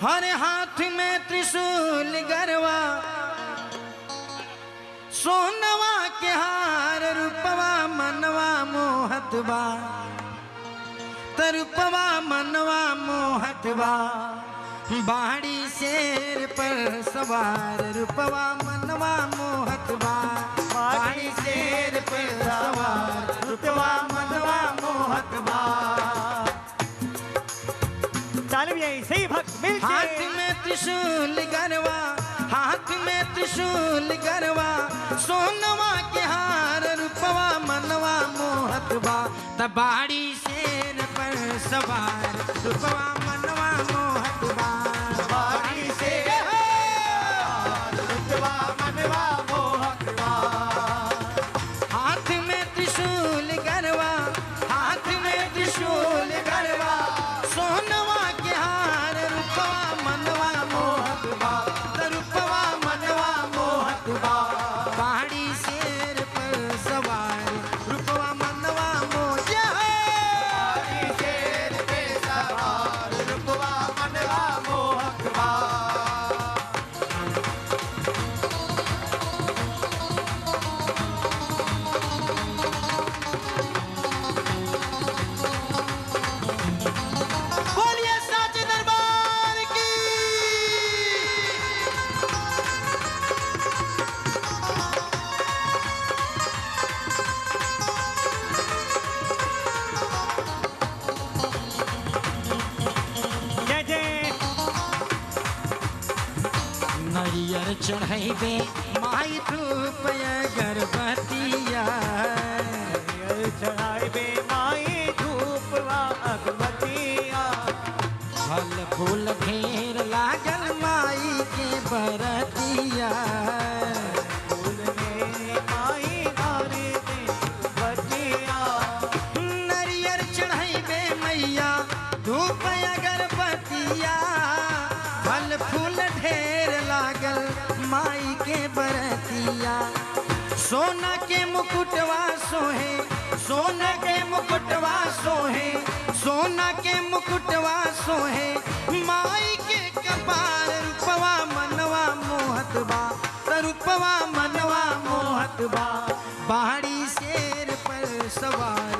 हर हाथ में त्रिशूल गरवा, सोनवा के हार रूपवा मनवा मोहतबा, तरुपवा मनवा मोहतबा, बाड़ी शेर पर सवार रूपवा मनवा मोहतबा, बाड़ी शेर पर सवार रूपवा मनवा मोहतबा। चाल भी ऐसे ही भक्त मिलके। हाथ में त्रिशूल गरवा, हाथ में त्रिशूल गरवा, सोनवा के हार रूपवा मनवा मोहतबा, तबाड़ी शेर पर सवार रूपवा मनवा मोहतबा, बाड़ी शेर रूपवा मनवा मोहतबा। हाथ में त्रिशूल गरवा, हाथ में त्रिशूल गरवा, सोनवा के हार रूपवा मनवा मोहतबा, रूपवा मनवा मोहतबा, पहाड़ी शेर पर सवार रूपवा मनवा मोहतबा, पहाड़ी शेर पे सवार रूपवा मनवा मोहतबा। बोलिए साचे दरबार की। जय जय। नरियर चढ़ैबे माई धूप अगरबत्तिया, चढ़ाई बे माई धूप वा अगरबत्तिया, फल फूल ढेर लागल माई के बरतिया, फूल में माई नारी दे बत्तिया, नरियर चढ़ैबे मैया धूप अगरबत्तिया, फल फूल ढेर लागल माई के बरतिया, सोना के मुकुटवा सोहे, सोना के मुकुटवा सोहे, सोना के मुकुटवा सोहे, माई के कपार रूपवा मनवा मोहतबा, रूपवा मनवा मोहतबा, पहाड़ी शेर पर सवार